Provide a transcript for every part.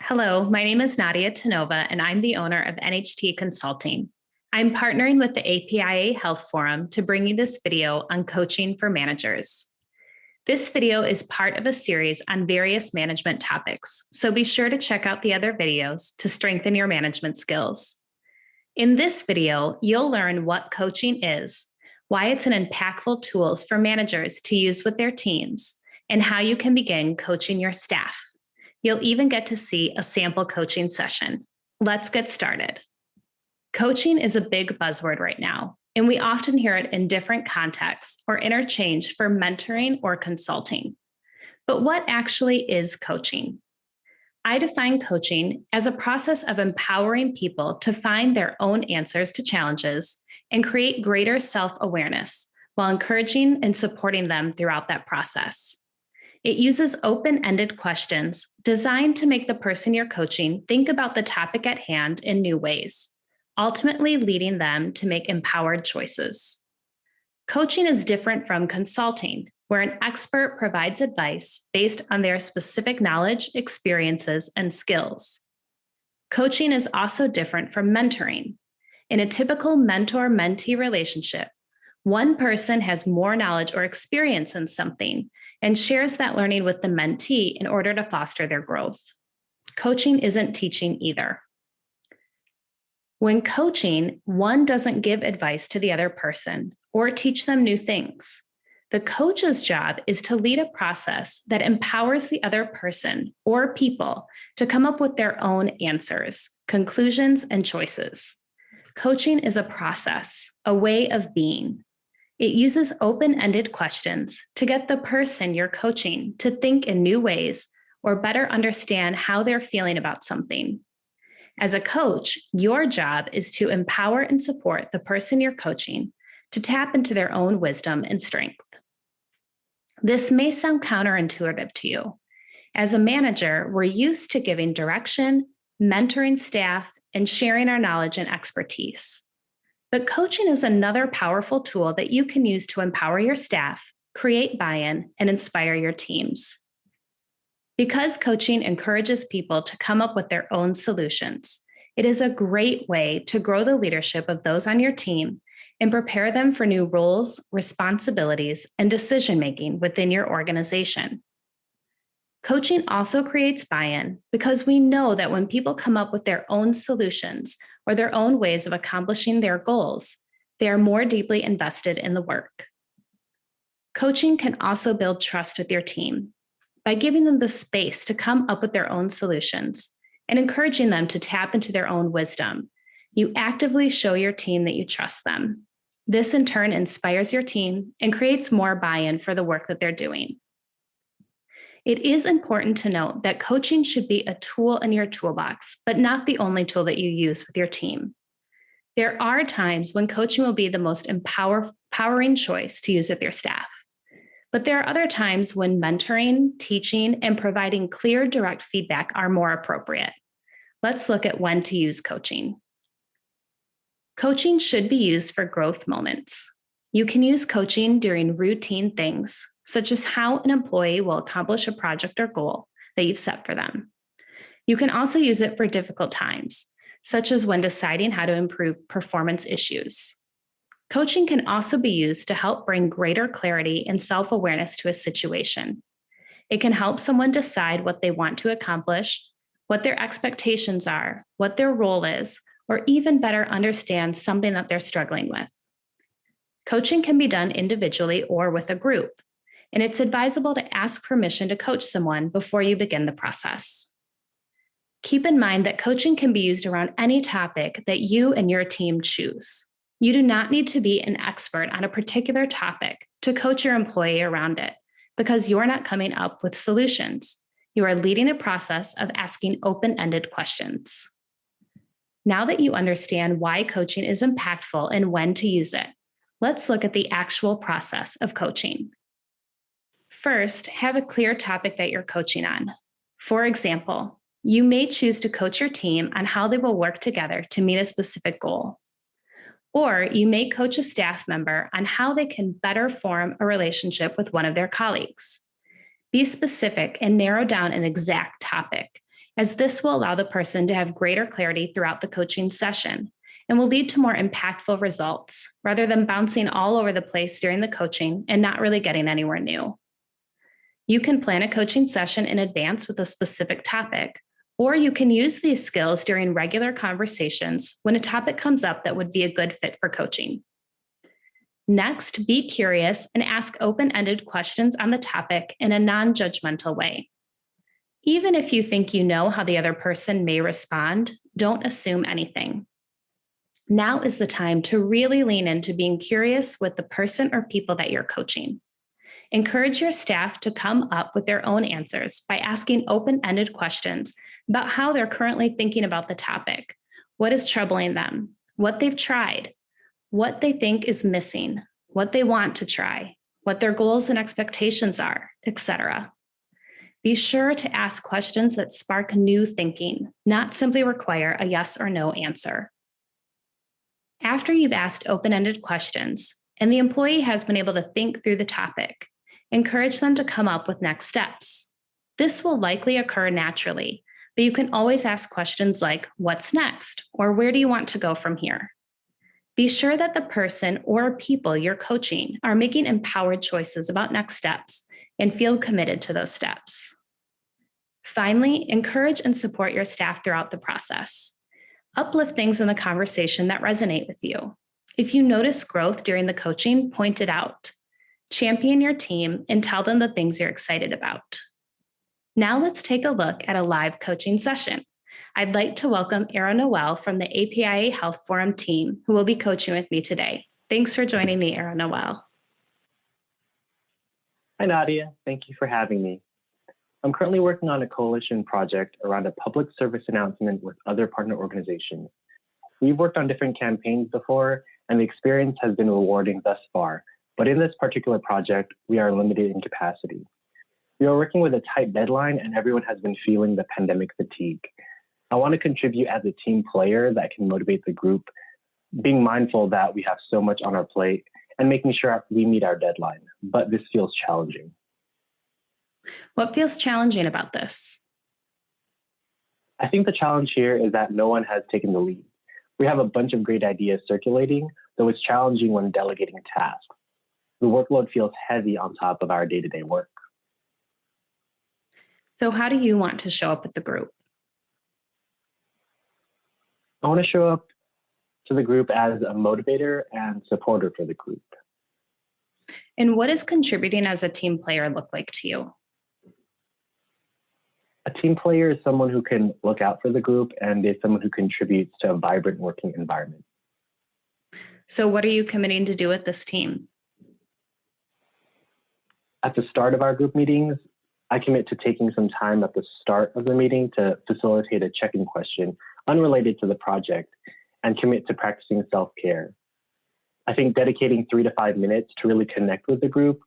Hello, my name is Nadia Tanova, and I'm the owner of NHT Consulting. I'm partnering with the APIA Health Forum to bring you this video on coaching for managers. This video is part of a series on various management topics, so be sure to check out the other videos to strengthen your management skills. In this video, you'll learn what coaching is, why it's an impactful tool for managers to use with their teams, and how you can begin coaching your staff. You'll even get to see a sample coaching session. Let's get started. Coaching is a big buzzword right now, and we often hear it in different contexts or interchange for mentoring or consulting. But what actually is coaching? I define coaching as a process of empowering people to find their own answers to challenges and create greater self-awareness while encouraging and supporting them throughout that process. It uses open-ended questions designed to make the person you're coaching think about the topic at hand in new ways, ultimately leading them to make empowered choices. Coaching is different from consulting, where an expert provides advice based on their specific knowledge, experiences, and skills. Coaching is also different from mentoring. In a typical mentor-mentee relationship, one person has more knowledge or experience in something and shares that learning with the mentee in order to foster their growth. Coaching isn't teaching either. When coaching, one doesn't give advice to the other person or teach them new things. The coach's job is to lead a process that empowers the other person or people to come up with their own answers, conclusions, and choices. Coaching is a process, a way of being. It uses open-ended questions to get the person you're coaching to think in new ways or better understand how they're feeling about something. As a coach, your job is to empower and support the person you're coaching to tap into their own wisdom and strength. This may sound counterintuitive to you. As a manager, we're used to giving direction, mentoring staff, and sharing our knowledge and expertise. But coaching is another powerful tool that you can use to empower your staff, create buy-in, and inspire your teams. Because coaching encourages people to come up with their own solutions, it is a great way to grow the leadership of those on your team and prepare them for new roles, responsibilities, and decision-making within your organization. Coaching also creates buy-in because we know that when people come up with their own solutions or their own ways of accomplishing their goals, they are more deeply invested in the work. Coaching can also build trust with your team by giving them the space to come up with their own solutions and encouraging them to tap into their own wisdom. You actively show your team that you trust them. This in turn inspires your team and creates more buy-in for the work that they're doing. It is important to note that coaching should be a tool in your toolbox, but not the only tool that you use with your team. There are times when coaching will be the most empowering choice to use with your staff. But there are other times when mentoring, teaching, and providing clear, direct feedback are more appropriate. Let's look at when to use coaching. Coaching should be used for growth moments. You can use coaching during routine things, such as how an employee will accomplish a project or goal that you've set for them. You can also use it for difficult times, such as when deciding how to improve performance issues. Coaching can also be used to help bring greater clarity and self-awareness to a situation. It can help someone decide what they want to accomplish, what their expectations are, what their role is, or even better understand something that they're struggling with. Coaching can be done individually or with a group, and it's advisable to ask permission to coach someone before you begin the process. Keep in mind that coaching can be used around any topic that you and your team choose. You do not need to be an expert on a particular topic to coach your employee around it because you're not coming up with solutions. You are leading a process of asking open-ended questions. Now that you understand why coaching is impactful and when to use it, let's look at the actual process of coaching. First, have a clear topic that you're coaching on. For example, you may choose to coach your team on how they will work together to meet a specific goal. Or you may coach a staff member on how they can better form a relationship with one of their colleagues. Be specific and narrow down an exact topic as this will allow the person to have greater clarity throughout the coaching session and will lead to more impactful results rather than bouncing all over the place during the coaching and not really getting anywhere new. You can plan a coaching session in advance with a specific topic, or you can use these skills during regular conversations when a topic comes up that would be a good fit for coaching. Next, be curious and ask open-ended questions on the topic in a non-judgmental way. Even if you think you know how the other person may respond, don't assume anything. Now is the time to really lean into being curious with the person or people that you're coaching. Encourage your staff to come up with their own answers by asking open-ended questions about how they're currently thinking about the topic, what is troubling them, what they've tried, what they think is missing, what they want to try, what their goals and expectations are, etc. Be sure to ask questions that spark new thinking, not simply require a yes or no answer. After you've asked open-ended questions and the employee has been able to think through the topic, encourage them to come up with next steps. This will likely occur naturally, but you can always ask questions like, what's next? Or where do you want to go from here? Be sure that the person or people you're coaching are making empowered choices about next steps and feel committed to those steps. Finally, encourage and support your staff throughout the process. Uplift things in the conversation that resonate with you. If you notice growth during the coaching, point it out. Champion your team and tell them the things you're excited about. Now let's take a look at a live coaching session. I'd like to welcome Era Noel from the APIA Health Forum team, who will be coaching with me today. Thanks for joining me, Era Noel. Hi, Nadia. Thank you for having me. I'm currently working on a coalition project around a public service announcement with other partner organizations. We've worked on different campaigns before, and the experience has been rewarding thus far. But in this particular project, we are limited in capacity. We are working with a tight deadline, and everyone has been feeling the pandemic fatigue. I want to contribute as a team player that can motivate the group, being mindful that we have so much on our plate and making sure we meet our deadline. But this feels challenging. What feels challenging about this? I think the challenge here is that no one has taken the lead. We have a bunch of great ideas circulating, though it's challenging when delegating tasks. The workload feels heavy on top of our day-to-day work. So how do you want to show up with the group? I want to show up to the group as a motivator and supporter for the group. And what does contributing as a team player look like to you? A team player is someone who can look out for the group and is someone who contributes to a vibrant working environment. So what are you committing to do with this team? At the start of our group meetings, I commit to taking some time at the start of the meeting to facilitate a check-in question unrelated to the project and commit to practicing self-care. I think dedicating 3 to 5 minutes to really connect with the group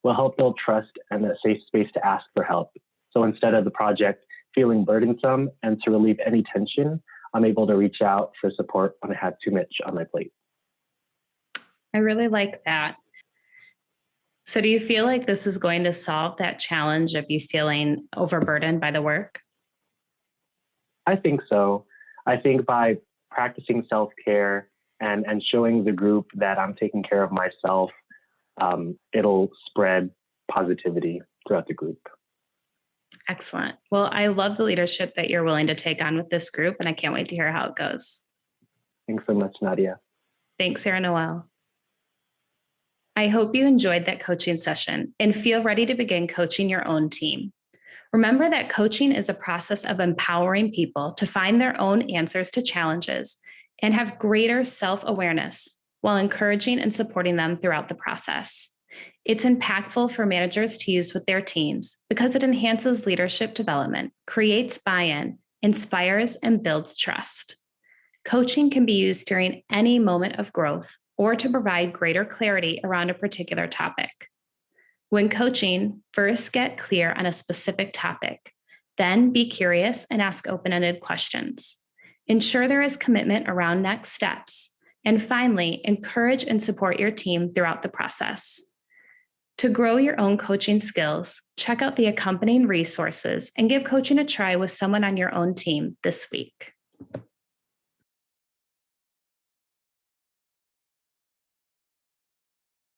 will help build trust and a safe space to ask for help. So instead of the project feeling burdensome and to relieve any tension, I'm able to reach out for support when I have too much on my plate. I really like that. So do you feel like this is going to solve that challenge of you feeling overburdened by the work? I think so. I think by practicing self-care and showing the group that I'm taking care of myself, it'll spread positivity throughout the group. Excellent. Well, I love the leadership that you're willing to take on with this group, and I can't wait to hear how it goes. Thanks so much, Nadia. Thanks, Sarah Noel. I hope you enjoyed that coaching session and feel ready to begin coaching your own team. Remember that coaching is a process of empowering people to find their own answers to challenges and have greater self-awareness while encouraging and supporting them throughout the process. It's impactful for managers to use with their teams because it enhances leadership development, creates buy-in, inspires, and builds trust. Coaching can be used during any moment of growth or to provide greater clarity around a particular topic. When coaching, first get clear on a specific topic, then be curious and ask open-ended questions. Ensure there is commitment around next steps, and finally, encourage and support your team throughout the process. To grow your own coaching skills, check out the accompanying resources and give coaching a try with someone on your own team this week.